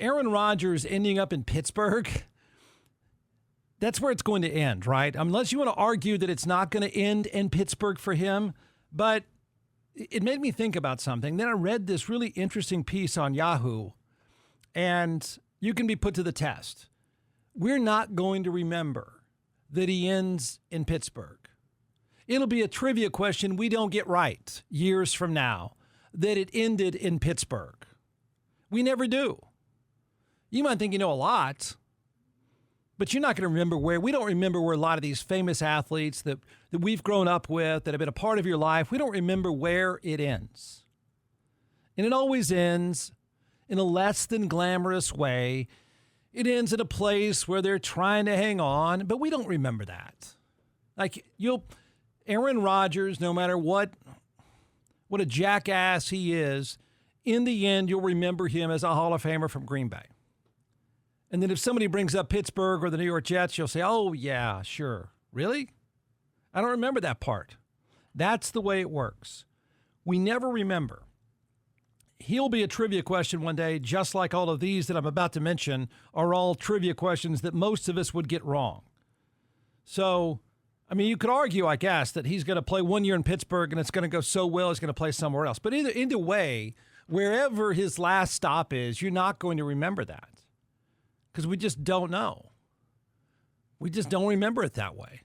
Aaron Rodgers ending up in Pittsburgh, that's where it's going to end, right? Unless you want to argue that it's not going to end in Pittsburgh for him. But it made me think about something. Then I read this really interesting piece on Yahoo, and you can be put to the test. We're not going to remember that he ends in Pittsburgh. It'll be a trivia question we don't get right years from now, that it ended in Pittsburgh. We never do. You might think you know a lot, but you're not going to remember where. We don't remember where a lot of these famous athletes that we've grown up with, that have been a part of your life, we don't remember where it ends. And it always ends in a less than glamorous way. It ends in a place where they're trying to hang on, but we don't remember that. Like Aaron Rodgers, no matter what a jackass he is, in the end, you'll remember him as a Hall of Famer from Green Bay. And then if somebody brings up Pittsburgh or the New York Jets, you'll say, oh, yeah, sure. Really? I don't remember that part. That's the way it works. We never remember. He'll be a trivia question one day, just like all of these that I'm about to mention are all trivia questions that most of us would get wrong. So, you could argue, I guess, that he's going to play 1 year in Pittsburgh and it's going to go so well he's going to play somewhere else. But either way, wherever his last stop is, you're not going to remember that. Because we just don't know. We just don't remember it that way.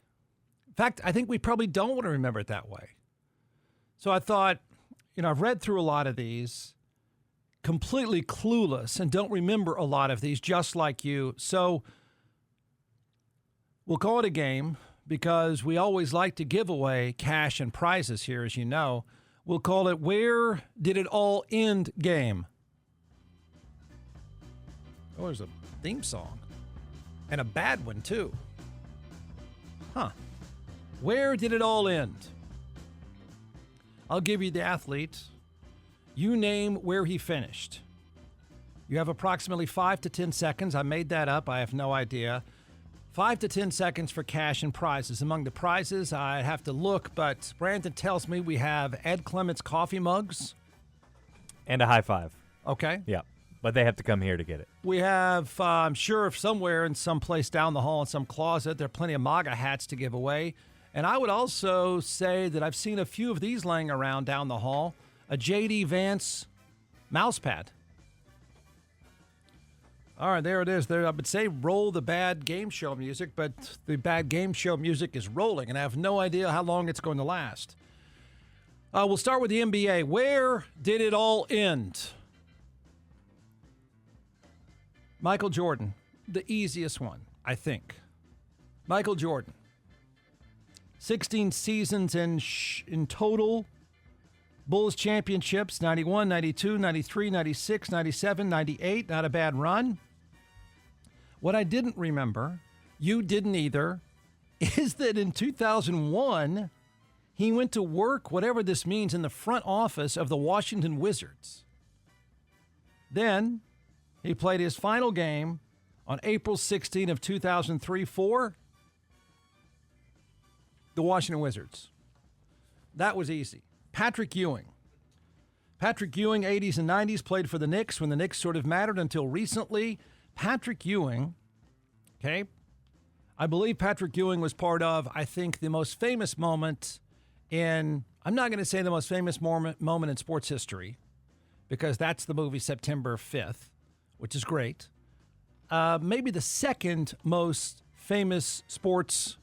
In fact, I think we probably don't want to remember it that way. So I thought, I've read through a lot of these, completely clueless, and don't remember a lot of these, just like you. So we'll call it a game because we always like to give away cash and prizes here, as you know. We'll call it Where Did It All End Game. Oh, there's a theme song. And a bad one, too. Huh. Where did it all end? I'll give you the athlete. You name where he finished. You have approximately 5 to 10 seconds. I made that up. I have no idea. 5 to 10 seconds for cash and prizes. Among the prizes, I have to look, but Brandon tells me we have Ed Clements coffee mugs. And a high five. Okay. Yeah. But they have to come here to get it. We have, I'm sure, somewhere in some place down the hall in some closet, there are plenty of MAGA hats to give away. And I would also say that I've seen a few of these laying around down the hall. A J.D. Vance mouse pad. All right, there it is. There, I would say roll the bad game show music, but the bad game show music is rolling, and I have no idea how long it's going to last. We'll start with the NBA. Where did it all end? Michael Jordan, the easiest one, I think. Michael Jordan. 16 seasons in total. Bulls championships, 91, 92, 93, 96, 97, 98. Not a bad run. What I didn't remember, you didn't either, is that in 2001, he went to work, whatever this means, in the front office of the Washington Wizards. Then he played his final game on April 16 of 2003 for the Washington Wizards. That was easy. Patrick Ewing. Patrick Ewing, 80s and 90s, played for the Knicks when the Knicks sort of mattered until recently. Patrick Ewing, okay, I believe Patrick Ewing was part of, I think, the most famous moment in, I'm not going to say the most famous moment in sports history, because that's the movie September 5th, which is great. Maybe the second most famous sports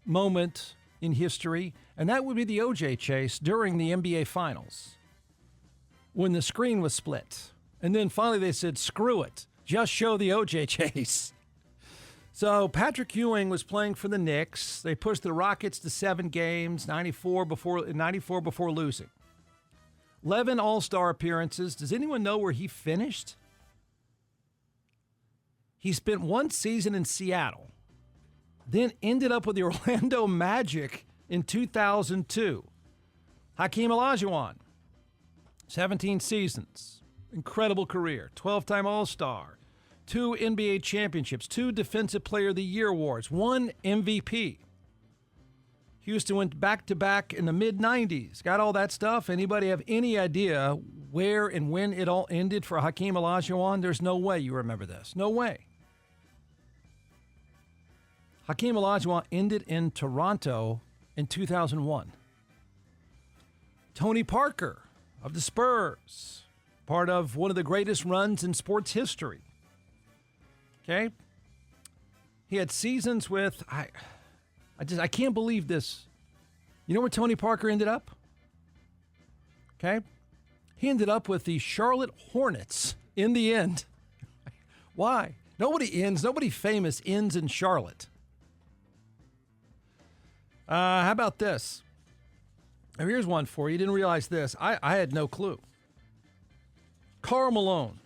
moment in history, and that would be the O.J. chase during the NBA Finals when the screen was split. And then finally they said, screw it, just show the O.J. chase. So Patrick Ewing was playing for the Knicks. They pushed the Rockets to 7 games, 94 before losing. 11 All-Star appearances. Does anyone know where he finished? He spent 1 season in Seattle, then ended up with the Orlando Magic in 2002. Hakeem Olajuwon, 17 seasons, incredible career, 12-time All-Star, 2 NBA championships, 2 Defensive Player of the Year awards, 1 MVP. Houston went back-to-back in the mid-'90s. Got all that stuff. Anybody have any idea where and when it all ended for Hakeem Olajuwon, there's no way you remember this. No way. Hakeem Olajuwon ended in Toronto in 2001. Tony Parker of the Spurs, part of one of the greatest runs in sports history. Okay? He had seasons with, I can't believe this. You know where Tony Parker ended up? Okay? He ended up with the Charlotte Hornets in the end. Why? Nobody famous ends in Charlotte. How about this? Now, here's one for you. You didn't realize this. I had no clue. Karl Malone.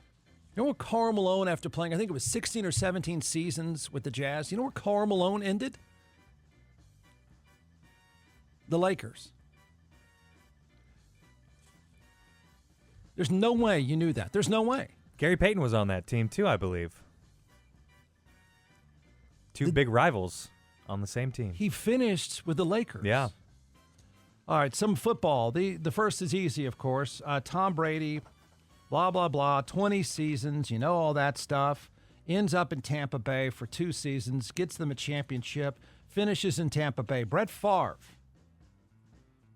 You know where Karl Malone, after playing, I think it was 16 or 17 seasons with the Jazz, you know where Karl Malone ended? The Lakers. There's no way you knew that. There's no way. Gary Payton was on that team too, I believe. Two big rivals on the same team. He finished with the Lakers. Yeah. All right, some football. The first is easy, of course. Tom Brady, blah, blah, blah, 20 seasons, you know all that stuff. Ends up in Tampa Bay for 2 seasons, gets them a championship, finishes in Tampa Bay. Brett Favre.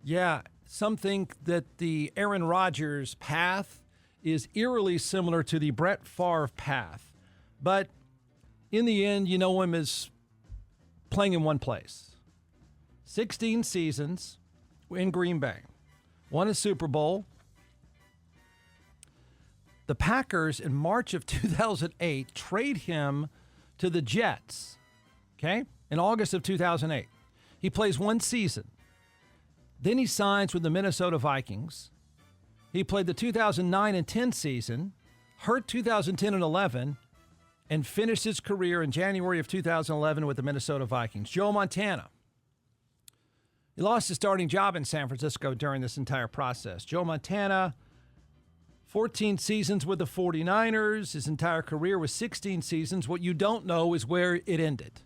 Yeah, some think that the Aaron Rodgers path is eerily similar to the Brett Favre path. But in the end, you know him as playing in one place. 16 seasons in Green Bay. Won a Super Bowl. The Packers in March of 2008 trade him to the Jets, okay, in August of 2008. He plays 1 season. Then he signs with the Minnesota Vikings. He played the 2009 and 10 season, hurt 2010 and 11, and finished his career in January of 2011 with the Minnesota Vikings. Joe Montana. He lost his starting job in San Francisco during this entire process. Joe Montana, 14 seasons with the 49ers. His entire career was 16 seasons. What you don't know is where it ended.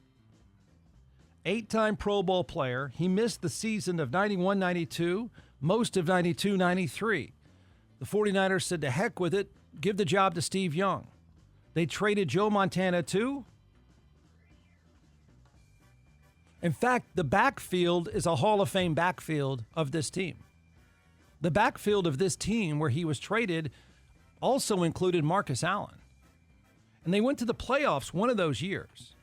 8-time Pro Bowl player. He missed the season of 91-92, most of 92-93. The 49ers said to heck with it, give the job to Steve Young. They traded Joe Montana to. In fact, the backfield is a Hall of Fame backfield of this team. The backfield of this team where he was traded also included Marcus Allen. And they went to the playoffs one of those years.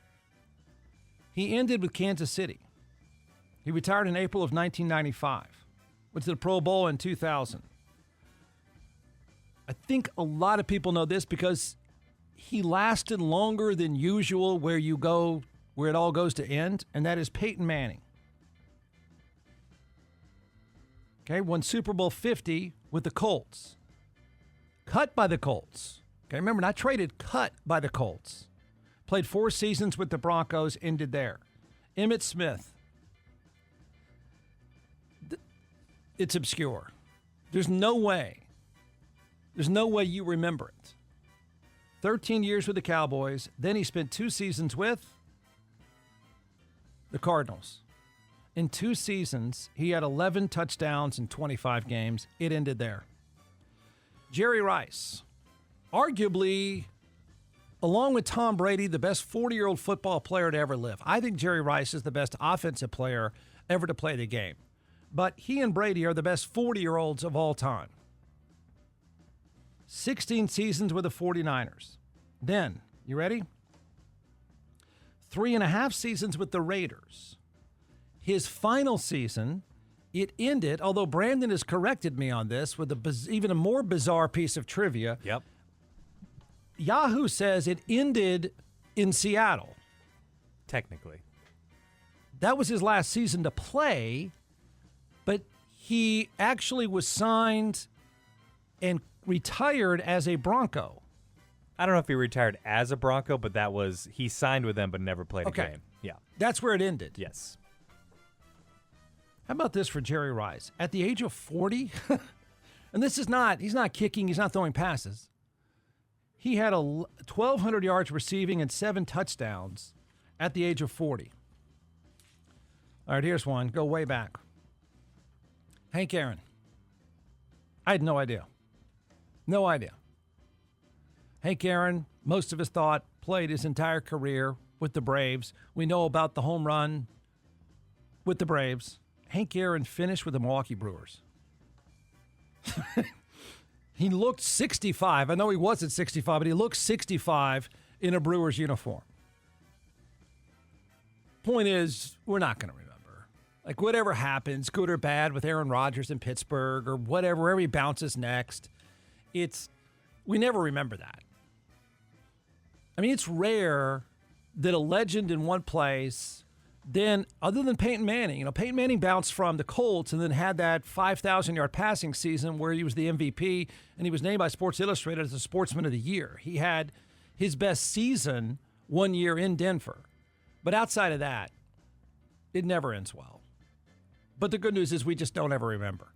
He ended with Kansas City. He retired in April of 1995. Went to the Pro Bowl in 2000. I think a lot of people know this because he lasted longer than usual where it all goes to end, and that is Peyton Manning. Okay, won Super Bowl 50 with the Colts. Cut by the Colts. Okay, remember, not traded, cut by the Colts. Played 4 seasons with the Broncos, ended there. Emmitt Smith. It's obscure. There's no way you remember it. 13 years with the Cowboys. Then he spent 2 seasons with the Cardinals. In 2 seasons, he had 11 touchdowns in 25 games. It ended there. Jerry Rice. Arguably, along with Tom Brady, the best 40-year-old football player to ever live. I think Jerry Rice is the best offensive player ever to play the game. But he and Brady are the best 40-year-olds of all time. 16 seasons with the 49ers. Then, you ready? 3.5 seasons with the Raiders. His final season, it ended, although Brandon has corrected me on this with even a more bizarre piece of trivia. Yep. Yahoo says it ended in Seattle. Technically. That was his last season to play, but he actually was signed and retired as a Bronco. I don't know if he retired as a Bronco, but he signed with them but never played a game. Yeah. That's where it ended. Yes. How about this for Jerry Rice? At the age of 40, and he's not kicking, he's not throwing passes. He had 1,200 yards receiving and 7 touchdowns at the age of 40. All right, here's one. Go way back. Hank Aaron. I had no idea. No idea. Hank Aaron, most of us thought, played his entire career with the Braves. We know about the home run with the Braves. Hank Aaron finished with the Milwaukee Brewers. He looked 65. I know he wasn't 65, but he looked 65 in a Brewers uniform. Point is, we're not going to remember. Like, whatever happens, good or bad, with Aaron Rodgers in Pittsburgh or whatever, wherever he bounces next, we never remember that. I mean, it's rare that a legend in one place, then, other than Peyton Manning, Peyton Manning bounced from the Colts and then had that 5,000-yard passing season where he was the MVP and he was named by Sports Illustrated as the Sportsman of the Year. He had his best season one year in Denver. But outside of that, it never ends well. But the good news is we just don't ever remember.